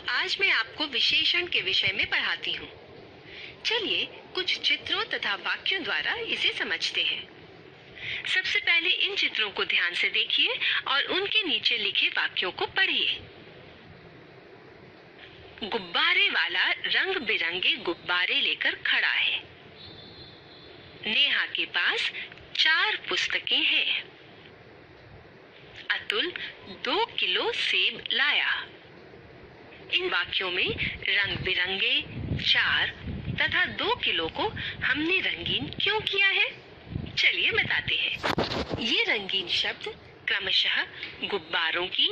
आज मैं आपको विशेषण के विषय में पढ़ाती हूँ। चलिए कुछ चित्रों तथा वाक्यों द्वारा इसे समझते हैं। सबसे पहले इन चित्रों को ध्यान से देखिए और उनके नीचे लिखे वाक्यों को पढ़िए। गुब्बारे वाला रंग बिरंगे गुब्बारे लेकर खड़ा है। नेहा के पास 4 पुस्तकें हैं। अतुल 2 किलो सेब लाया। इन वाक्यों में रंग बिरंगे, 4 तथा 2 किलो को हमने रंगीन क्यों किया है? चलिए बताते हैं। ये रंगीन शब्द क्रमशः गुब्बारों की,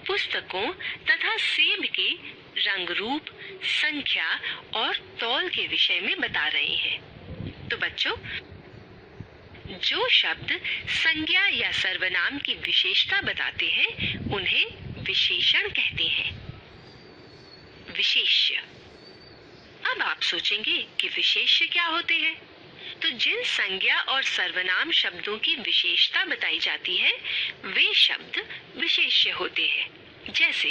पुस्तकों तथा सेब के रंग रूप, संख्या और तौल के विषय में बता रहे हैं। तो बच्चों, जो शब्द संज्ञा या सर्वनाम की विशेषता बताते हैं उन्हें विशेषण कहते हैं। विशेष्य। अब आप सोचेंगे कि विशेष्य क्या होते हैं? तो जिन संज्ञा और सर्वनाम शब्दों की विशेषता बताई जाती है वे शब्द विशेष्य होते हैं। जैसे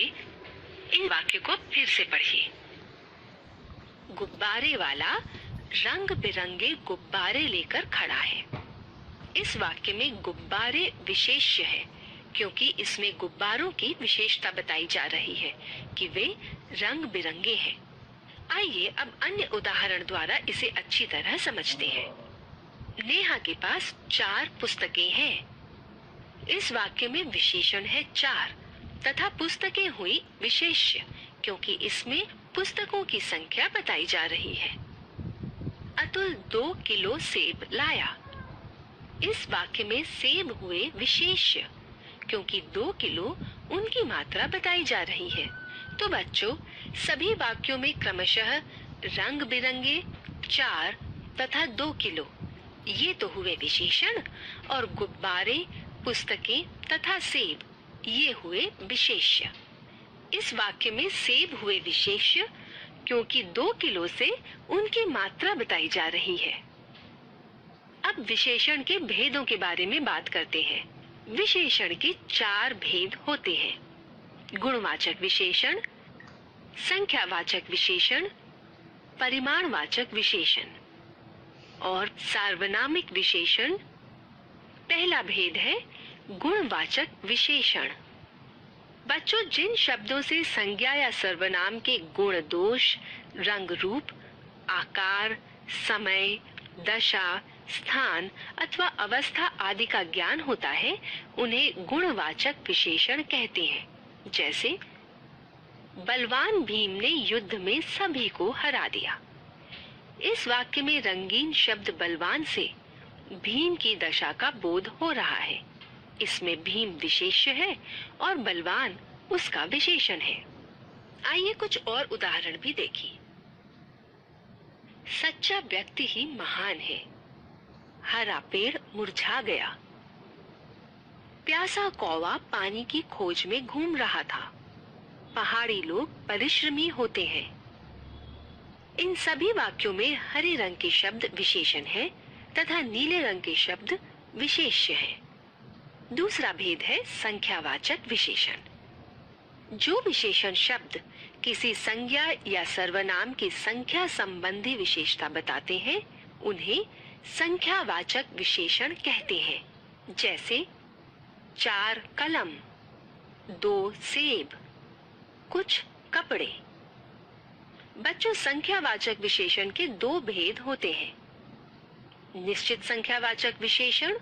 इन वाक्य को फिर से पढ़िए। गुब्बारे वाला रंग बिरंगे गुब्बारे लेकर खड़ा है। इस वाक्य में गुब्बारे विशेष्य है क्योंकि इसमें गुब्बारों की विशेषता बताई जा रही है कि वे रंग बिरंगे हैं। आइए अब अन्य उदाहरण द्वारा इसे अच्छी तरह समझते हैं। नेहा के पास 4 पुस्तकें हैं। इस वाक्य में विशेषण है 4 तथा पुस्तकें हुई विशेष्य क्योंकि इसमें पुस्तकों की संख्या बताई जा रही है। अतुल 2 किलो सेब लाया। इस वाक्य में सेब हुए विशेष्य क्योंकि 2 किलो उनकी मात्रा बताई जा रही है। तो बच्चों, सभी वाक्यों में क्रमशः रंग बिरंगे, 4 तथा 2 किलो ये तो हुए विशेषण और गुब्बारे, पुस्तकें तथा सेब ये हुए विशेष्य। इस वाक्य में सेब हुए विशेष्य क्योंकि 2 किलो से उनकी मात्रा बताई जा रही है। अब विशेषण के भेदों के बारे में बात करते हैं। विशेषण के 4 भेद होते हैं। गुणवाचक विशेषण, संख्यावाचक विशेषण, परिमाणवाचक विशेषण और सार्वनामिक विशेषण। पहला भेद है गुणवाचक विशेषण। बच्चों, जिन शब्दों से संज्ञा या सर्वनाम के गुण दोष, रंग रूप, आकार, समय, दशा, स्थान अथवा अवस्था आदि का ज्ञान होता है उन्हें गुणवाचक विशेषण कहते हैं। जैसे बलवान भीम ने युद्ध में सभी को हरा दिया। इस वाक्य में रंगीन शब्द बलवान से भीम की दशा का बोध हो रहा है। इसमें भीम विशेष्य है और बलवान उसका विशेषण है। आइए कुछ और उदाहरण भी देखिए। सच्चा व्यक्ति ही महान है। हरा पेड़ मुरझा गया। प्यासा कौवा पानी की खोज में घूम रहा था। पहाड़ी लोग परिश्रमी होते हैं। इन सभी वाक्यों में हरे रंग के शब्द विशेषण है तथा नीले रंग के शब्द विशेष्य है। दूसरा भेद है संख्यावाचक विशेषण। जो विशेषण शब्द किसी संज्ञा या सर्वनाम की संख्या संबंधी विशेषता बताते हैं उन्हें संख्यावाचक विशेषण कहते हैं। जैसे 4 कलम, 2 सेब, कुछ कपड़े। बच्चों, संख्यावाचक विशेषण के 2 भेद होते हैं, निश्चित संख्यावाचक विशेषण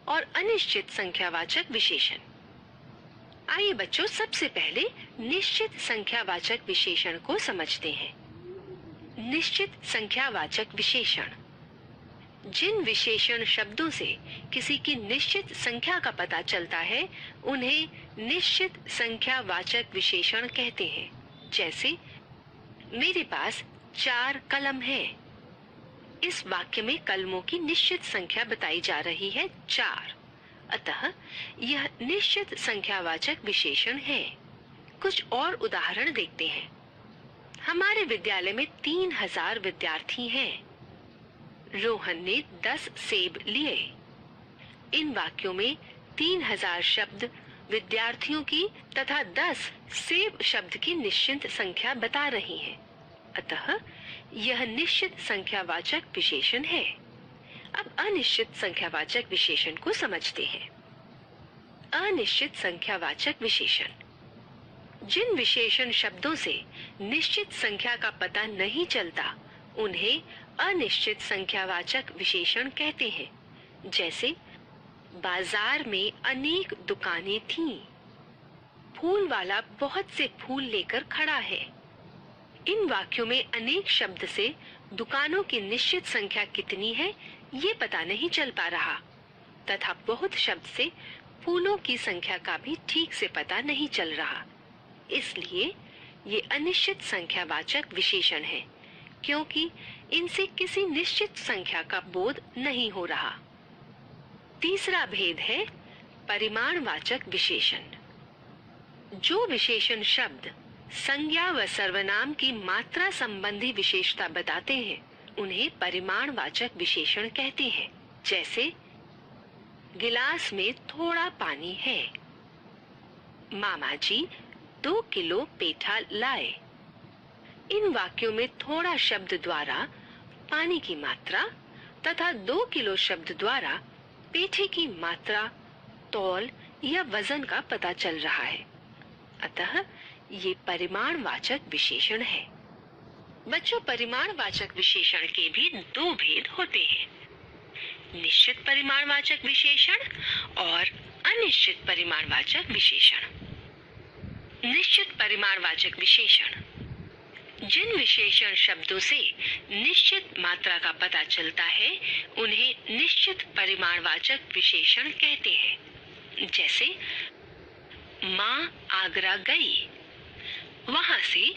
और अनिश्चित संख्यावाचक विशेषण। आइए बच्चों, सबसे पहले निश्चित संख्यावाचक विशेषण को समझते हैं। निश्चित संख्यावाचक विशेषण। जिन विशेषण शब्दों से किसी की निश्चित संख्या का पता चलता है उन्हें निश्चित संख्यावाचक विशेषण कहते हैं। जैसे मेरे पास 4 कलम है। इस वाक्य में कलमों की निश्चित संख्या बताई जा रही है 4, अतः यह निश्चित संख्यावाचक विशेषण है। कुछ और उदाहरण देखते हैं। हमारे विद्यालय में 3000 विद्यार्थी हैं। रोहन ने 10 सेब लिए। इन वाक्यों में 3000 शब्द विद्यार्थियों की तथा 10 सेब शब्द की निश्चित संख्या बता रही हैं। अतः यह निश्चित संख्यावाचक विशेषण है। अब अनिश्चित संख्यावाचक विशेषण को समझते हैं। अनिश्चित संख्यावाचक विशेषण, जिन विशेषण शब्दों से निश्चित संख्या का पता नहीं चलता उन्हें अनिश्चित संख्यावाचक विशेषण कहते हैं। जैसे बाजार में अनेक दुकानें थीं। फूल वाला बहुत से फूल लेकर खड़ा है। इन वाक्यों में अनेक शब्द से दुकानों की निश्चित संख्या कितनी है ये पता नहीं चल पा रहा, तथा बहुत शब्द से फूलों की संख्या का भी ठीक से पता नहीं चल रहा। इसलिए ये अनिश्चित संख्यावाचक विशेषण है, क्योंकि इनसे किसी निश्चित संख्या का बोध नहीं हो रहा। तीसरा भेद है परिमाणवाचक विशेषण। जो विशेषण शब्द संज्ञा व सर्वनाम की मात्रा संबंधी विशेषता बताते हैं उन्हें परिमाणवाचक विशेषण कहते हैं। जैसे गिलास में थोड़ा पानी है। मामा जी 2 किलो पेठा लाए। इन वाक्यों में थोड़ा शब्द द्वारा पानी की मात्रा तथा 2 किलो शब्द द्वारा पेठे की मात्रा, तौल या वजन का पता चल रहा है। अतः ये परिमाणवाचक विशेषण है। बच्चों, परिमाणवाचक विशेषण के भी 2 भेद होते हैं, निश्चित परिमाणवाचक विशेषण और अनिश्चित परिमाणवाचक विशेषण। निश्चित परिमाणवाचक विशेषण, जिन विशेषण शब्दों से निश्चित मात्रा का पता चलता है उन्हें निश्चित परिमाणवाचक विशेषण कहते हैं। जैसे माँ आगरा गई, वहां से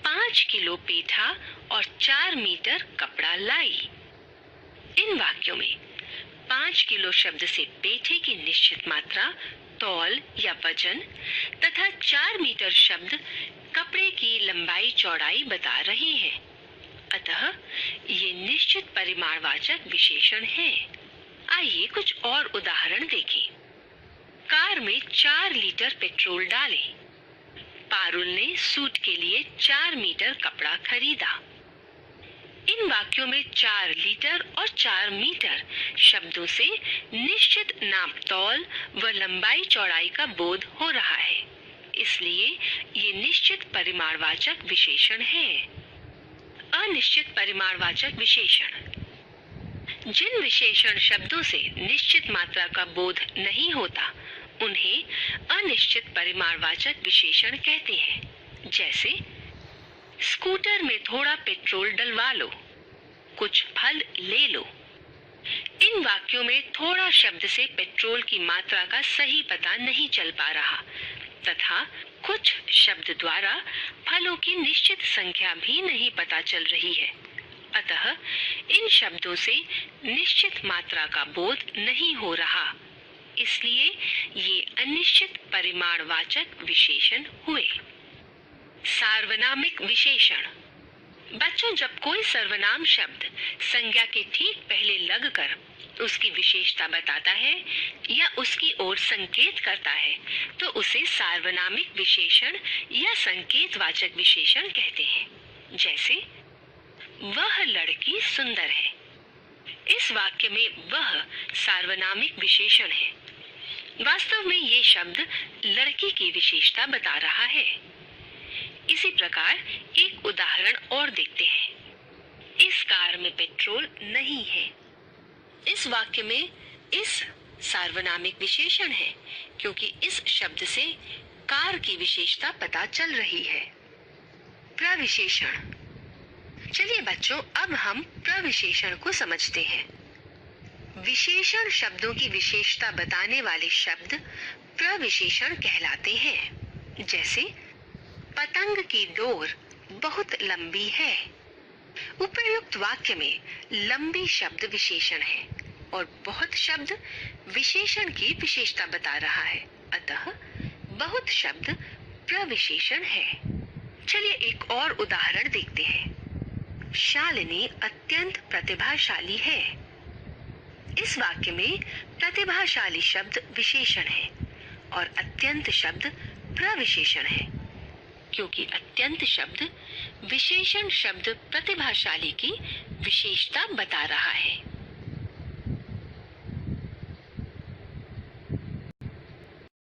5 किलो पेठा और 4 मीटर कपड़ा लाई। इन वाक्यों में 5 किलो शब्द से पेठे की निश्चित मात्रा, तौल या वजन तथा 4 मीटर शब्द कपड़े की लंबाई चौड़ाई बता रही है। अतः ये निश्चित परिमाणवाचक विशेषण है। आइए कुछ और उदाहरण देखें। कार में 4 लीटर पेट्रोल डालें। पारुल ने सूट के लिए 4 मीटर कपड़ा खरीदा। इन वाक्यों में 4 लीटर और 4 मीटर शब्दों से निश्चित नाप तौल व लंबाई चौड़ाई का बोध हो रहा है, इसलिए ये निश्चित परिमाणवाचक विशेषण है। अनिश्चित परिमाणवाचक विशेषण, जिन विशेषण शब्दों से निश्चित मात्रा का बोध नहीं होता उन्हें अनिश्चित परिमाणवाचक विशेषण कहते हैं। जैसे स्कूटर में थोड़ा पेट्रोल डलवा लो, कुछ फल ले लो। इन वाक्यों में थोड़ा शब्द से पेट्रोल की मात्रा का सही पता नहीं चल पा रहा तथा कुछ शब्द द्वारा फलों की निश्चित संख्या भी नहीं पता चल रही है। अतः इन शब्दों से निश्चित मात्रा का बोध नहीं हो रहा, इसलिए ये अनिश्चित परिमाणवाचक विशेषण हुए। सार्वनामिक विशेषण, बच्चों, जब कोई सर्वनाम शब्द संज्ञा के ठीक पहले लगकर उसकी विशेषता बताता है या उसकी ओर संकेत करता है तो उसे सार्वनामिक विशेषण या संकेतवाचक विशेषण कहते हैं। जैसे वह लड़की सुंदर है। इस वाक्य में वह सार्वनामिक विशेषण है। वास्तव में ये शब्द लड़की की विशेषता बता रहा है। इसी प्रकार एक उदाहरण और देखते हैं। इस कार में पेट्रोल नहीं है। इस वाक्य में इस सार्वनामिक विशेषण है क्योंकि इस शब्द से कार की विशेषता पता चल रही है। प्रविशेषण, चलिए बच्चों, अब हम प्रविशेषण को समझते हैं। विशेषण शब्दों की विशेषता बताने वाले शब्द प्रविशेषण कहलाते हैं। जैसे पतंग की डोर बहुत लंबी है। उपर्युक्त वाक्य में लंबी शब्द विशेषण है और बहुत शब्द विशेषण की विशेषता बता रहा है। अतः बहुत शब्द प्रविशेषण है। चलिए एक और उदाहरण देखते हैं। शालिनी अत्यंत प्रतिभाशाली है। इस वाक्य में प्रतिभाशाली शब्द विशेषण है और अत्यंत शब्द प्रविशेषण है, क्योंकि अत्यंत शब्द विशेषण शब्द प्रतिभाशाली की विशेषता बता रहा है।